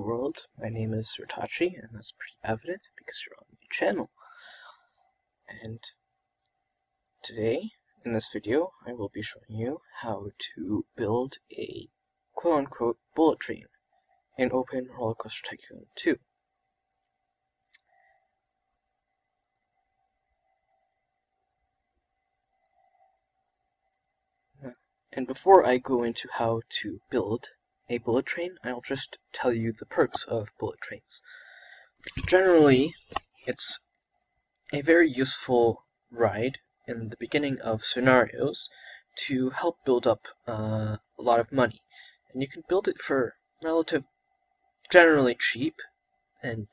world. My name is Ritachi, and that's pretty evident because you're on my channel. And today, in this video, I will be showing you how to build a quote-unquote bullet train in Open Roller Coaster Tycoon 2. And before I go into how to build a bullet train, I'll just tell you the perks of bullet trains. Generally, it's a very useful ride in the beginning of scenarios to help build up a lot of money. And you can build it for generally cheap, and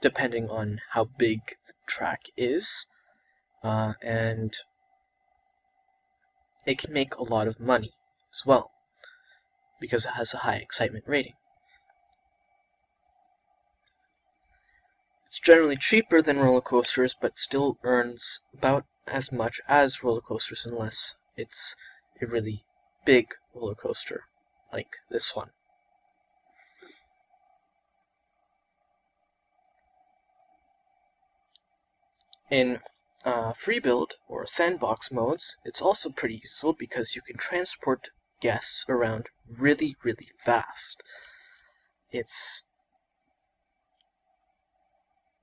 depending on how big the track is, and it can make a lot of money as well, because it has a high excitement rating. It's generally cheaper than roller coasters, but still earns about as much as roller coasters unless it's a really big roller coaster, like this one. In free build or sandbox modes, it's also pretty useful because you can transport guests around really fast. It's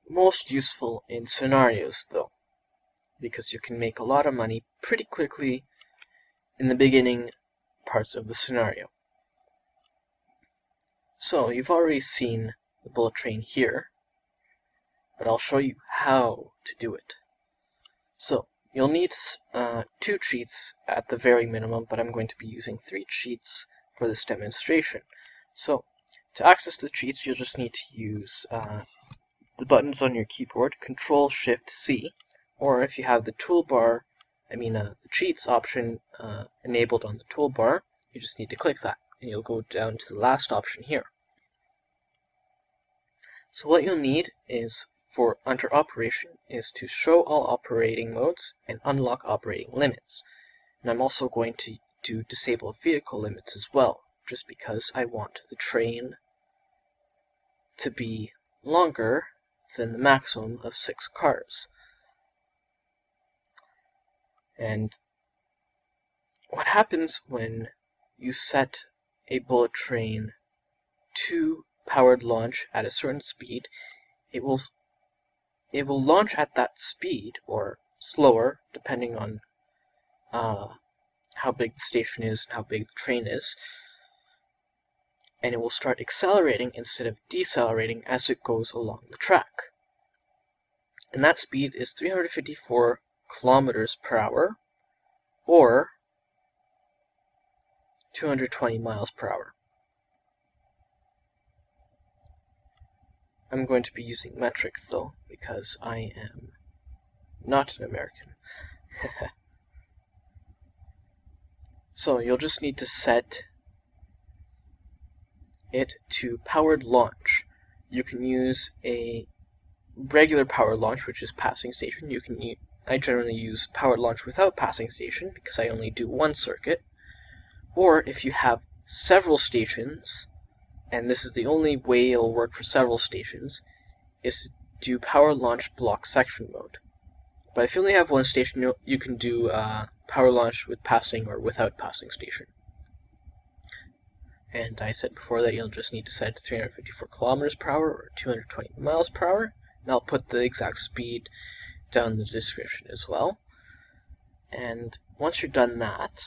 most useful in scenarios though, because you can make a lot of money pretty quickly in the beginning parts of the scenario. So you've already seen the bullet train here, but I'll show you how to do it. So you'll need 2 cheats at the very minimum, but I'm going to be using 3 cheats for this demonstration. So to access the cheats, you'll just need to use the buttons on your keyboard, Control-Shift-C, or if you have the toolbar, the cheats option enabled on the toolbar, you just need to click that, and you'll go down to the last option here. So what you'll need is, for under operation, is to show all operating modes and unlock operating limits. And I'm also going to disable vehicle limits as well, just because I want the train to be longer than the maximum of 6 cars. And what happens when you set a bullet train to powered launch at a certain speed, it will launch at that speed, or slower, depending on how big the station is and how big the train is, and it will start accelerating instead of decelerating as it goes along the track. And that speed is 354 kilometers per hour, or 220 miles per hour. I'm going to be using metric though, because I am not an American. So you'll just need to set it to powered launch. You can use a regular powered launch, which is passing station. I generally use powered launch without passing station because I only do one circuit. Or if you have several stations, and this is the only way it'll work for several stations, is to do power launch block section mode. But if you only have one station, you can do power launch with passing or without passing station. And I said before that you'll just need to set it to 354 kilometers per hour or 220 miles per hour. And I'll put the exact speed down in the description as well. And once you're done that,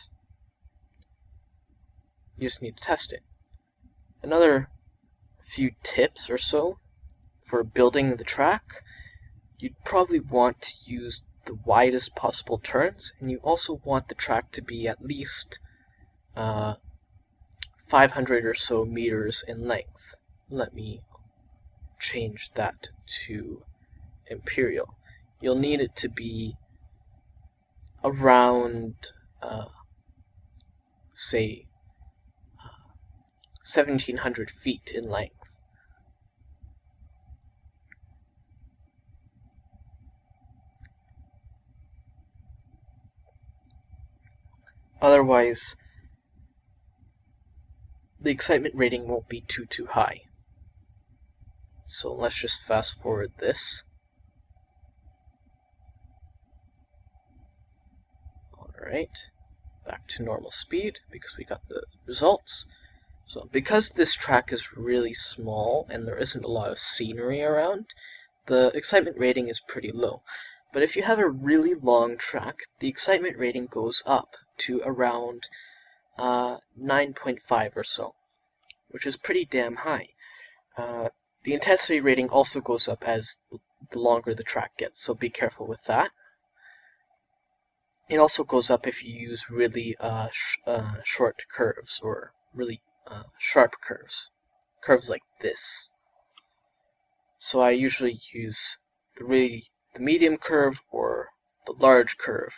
you just need to test it. Another few tips or so for building the track: you'd probably want to use the widest possible turns, and you also want the track to be at least 500 or so meters in length. Let me change that to imperial. You'll need it to be around, say, 1,700 feet in length. Otherwise, the excitement rating won't be too high. So let's just fast forward this. Alright, back to normal speed because we got the results. So because this track is really small and there isn't a lot of scenery around, the excitement rating is pretty low. But if you have a really long track, the excitement rating goes up to around 9.5 or so, which is pretty damn high. The intensity rating also goes up as the longer the track gets, so be careful with that. It also goes up if you use really short curves or really sharp curves like this. So I usually use the medium curve or the large curve.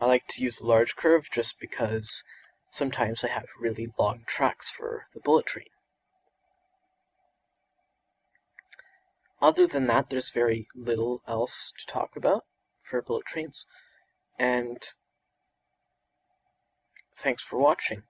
I like to use the large curve just because sometimes I have really long tracks for the bullet train. Other than that, there's very little else to talk about for bullet trains, and thanks for watching.